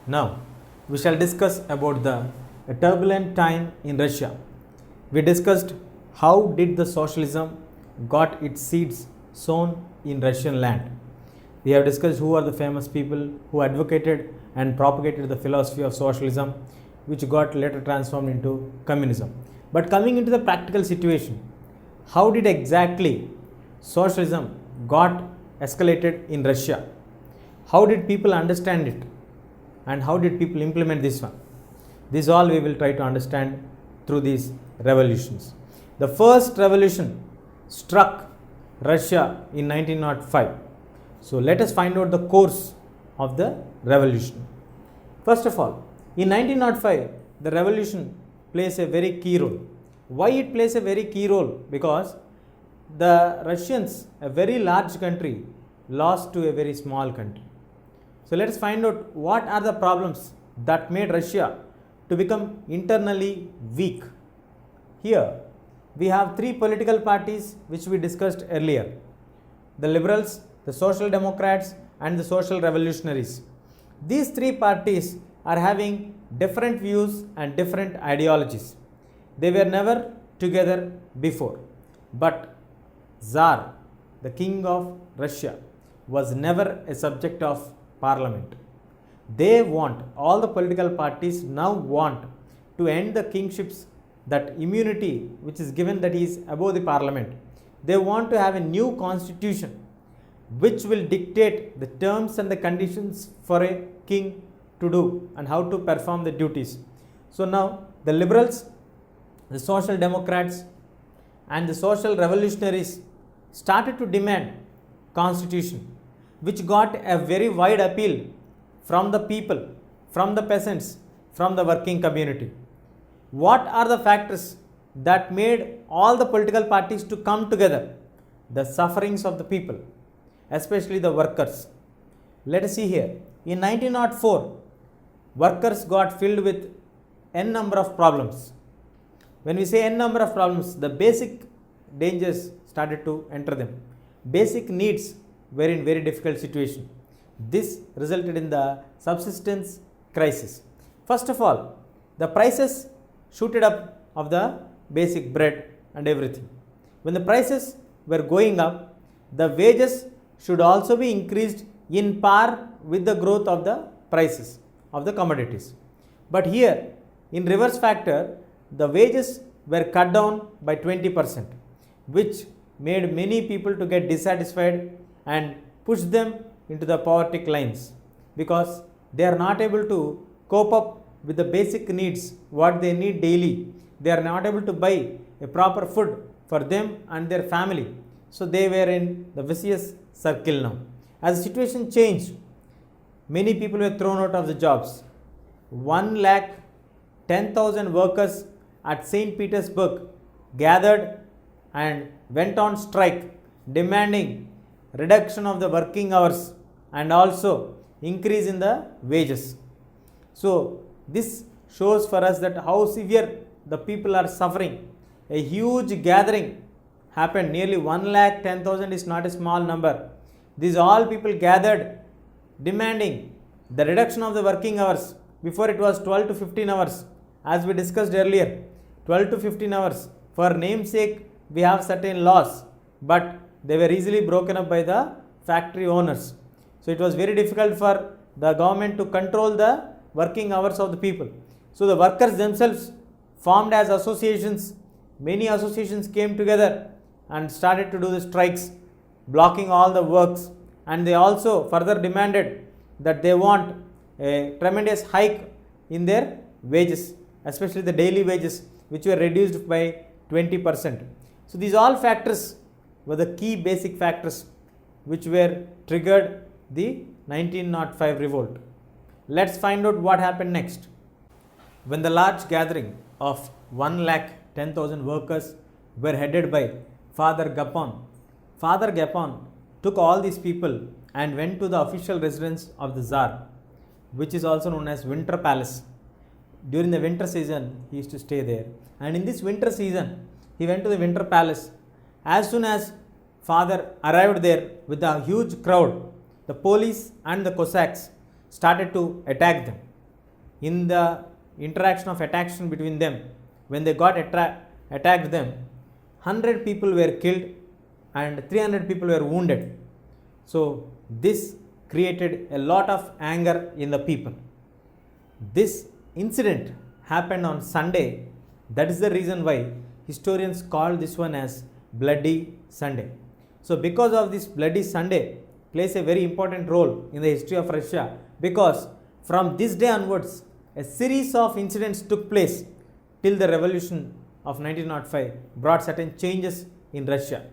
Now, we shall discuss about the turbulent time in Russia. We discussed how did the socialism got its seeds sown in Russian land. We have discussed who are the famous people who advocated and propagated the philosophy of socialism, which got later transformed into communism. But coming into the practical situation, how did exactly socialism got escalated in Russia? How did people understand it? And how did people implement this one? This all we will try to understand through these revolutions. The first revolution struck Russia in 1905. So let us find out the course of the revolution. First of all, in 1905, the revolution plays a very key role. Why it plays a very key role? Because the Russians, a very large country, lost to a very small country. So let us find out what are the problems that made Russia to become internally weak. Here we have three political parties which we discussed earlier: the liberals, the social democrats and the social revolutionaries. These three parties are having different views and different ideologies. They were never together before. But Tsar, the king of Russia, was never a subject of parliament. They want, all the political parties now want to end the kingships, that immunity which is given, that he is above the parliament. They want to have a new constitution which will dictate the terms and the conditions for a king to do and how to perform the duties. So now the liberals, the social democrats and the social revolutionaries started to demand constitution, which got a very wide appeal from the people, from the peasants, from the working community. What are the factors that made all the political parties to come together? The sufferings of the people, especially the workers. Let us see here. In 1904, workers got filled with n number of problems. When we say n number of problems, the basic dangers started to enter them. Basic needs were in very difficult situation. This resulted in the subsistence crisis. First of all, the prices shooted up of the basic bread and everything. When the prices were going up, the wages should also be increased in par with the growth of the prices of the commodities. But here, in reverse factor, the wages were cut down by 20%, which made many people to get dissatisfied and push them into the poverty lines, because they are not able to cope up with the basic needs what they need daily. They are not able to buy a proper food for them and their family. So they were in the vicious circle now. As the situation changed, many people were thrown out of the jobs. 1,10,000 workers at St. Petersburg gathered and went on strike, demanding reduction of the working hours and also increase in the wages. So this shows for us that how severe the people are suffering. A huge gathering happened. Nearly 1,10,000 is not a small number. These all people gathered demanding the reduction of the working hours. Before it was 12 to 15 hours, as we discussed earlier. 12 to 15 hours. For namesake, we have certain laws, but they were easily broken up by the factory owners. So it was very difficult for the government to control the working hours of the people. So the workers themselves formed as associations. Many associations came together and started to do the strikes, blocking all the works, and they also further demanded that they want a tremendous hike in their wages, especially the daily wages, which were reduced by 20%. So these all factors were the key basic factors which were triggered the 1905 revolt. Let's find out what happened next. When the large gathering of 1,10,000 workers were headed by Father Gapon, Father Gapon took all these people and went to the official residence of the Tsar, which is also known as Winter Palace. During the winter season, he used to stay there. And in this winter season, he went to the Winter Palace. As soon as Father arrived there with a huge crowd, the police and the Cossacks started to attack them. In the interaction of attraction between them, when they got attacked them, 100 people were killed and 300 people were wounded. So this created a lot of anger in the people. This incident happened on Sunday. That is the reason why historians call this one as Bloody Sunday. So because of this Bloody Sunday plays a very important role in the history of Russia, because from this day onwards a series of incidents took place till the revolution of 1905 brought certain changes in Russia.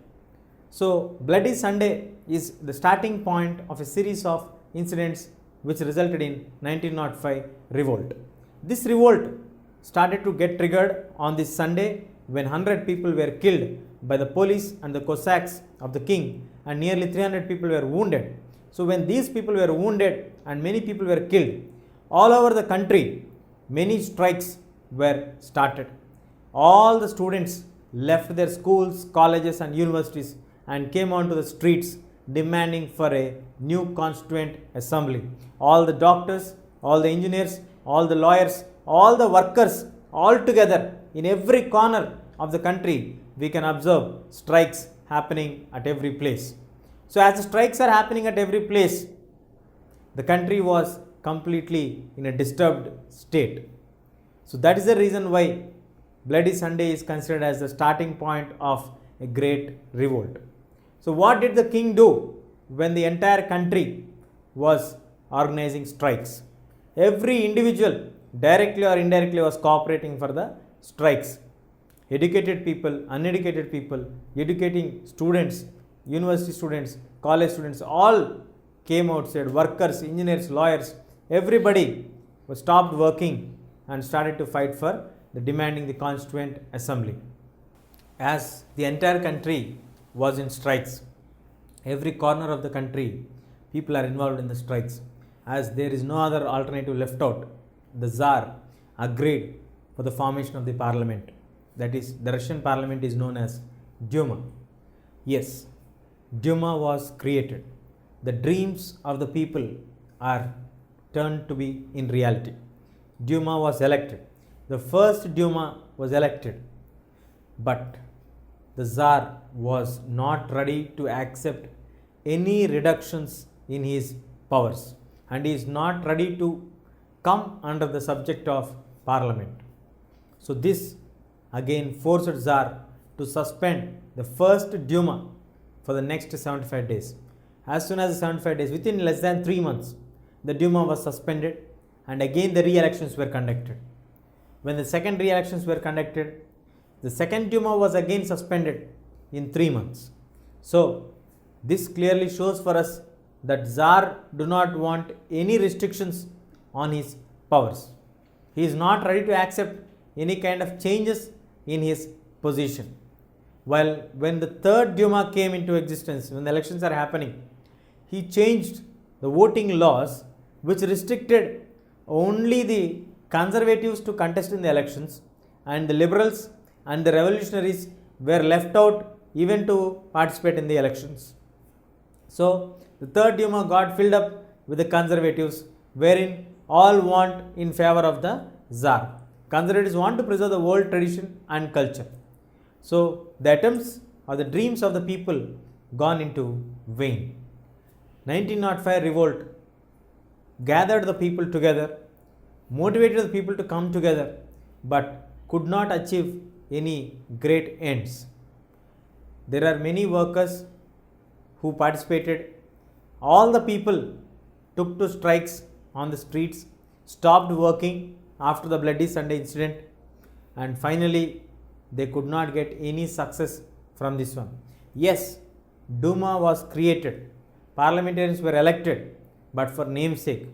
So Bloody Sunday is the starting point of a series of incidents which resulted in 1905 revolt. This revolt started to get triggered on this Sunday when 100 people were killed by the police and the Cossacks of the king, and nearly 300 people were wounded. So when these people were wounded and many people were killed, all over the country many strikes were started. All the students left their schools, colleges and universities and came onto the streets demanding for a new constituent assembly. All the doctors, all the engineers, all the lawyers, all the workers, all together in every corner of the country, we can observe strikes happening at every place. So as the strikes are happening at every place, the country was completely in a disturbed state. So that is the reason why Bloody Sunday is considered as the starting point of a great revolt. So what did the king do when the entire country was organizing strikes? Every individual directly or indirectly was cooperating for the strikes. Educated people, uneducated people, educating students, university students, college students, all came outside, workers, engineers, lawyers, everybody was stopped working and started to fight for the demanding the constituent assembly. As the entire country was in strikes, every corner of the country people are involved in the strikes. As there is no other alternative left out, the Tsar agreed for the formation of the parliament. That is, the Russian parliament is known as Duma. Yes, Duma was created. The dreams of the people are turned to be in reality. Duma was elected. The first Duma was elected, but the Tsar was not ready to accept any reductions in his powers, and he is not ready to come under the subject of parliament. So this again forced Tsar to suspend the first Duma for the next 75 days. As soon as the 75 days, within less than 3 months, the Duma was suspended and again the re-elections were conducted. When the second re-elections were conducted, the second Duma was again suspended in 3 months. So this clearly shows for us that Tsar do not want any restrictions on his powers. He is not ready to accept any kind of changes in his position. While when the third Duma came into existence, when the elections are happening, he changed the voting laws which restricted only the conservatives to contest in the elections, and the liberals and the revolutionaries were left out even to participate in the elections. So the third Duma got filled up with the conservatives, wherein all want in favor of the Tsar. Conservatives want to preserve the world tradition and culture. So the attempts or the dreams of the people gone into vain. 1905 revolt gathered the people together, motivated the people to come together, but could not achieve any great ends. There are many workers who participated. All the people took to strikes on the streets, stopped working after the Bloody Sunday incident, and finally they could not get any success from this one. Yes, Duma was created, parliamentarians were elected, but for namesake.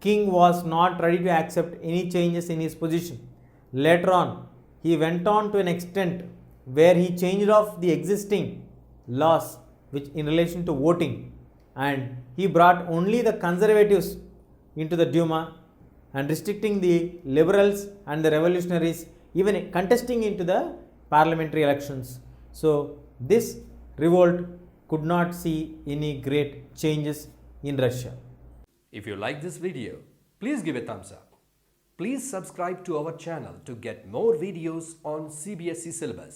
King was not ready to accept any changes in his position. Later on, he went on to an extent where he changed off the existing laws which in relation to voting, and he brought only the conservatives into the Duma and restricting the liberals and the revolutionaries even contesting into the parliamentary elections. So this revolt could not see any great changes in Russia. If you like this video, please give a thumbs up. Please subscribe to our channel to get more videos on CBSE syllabus.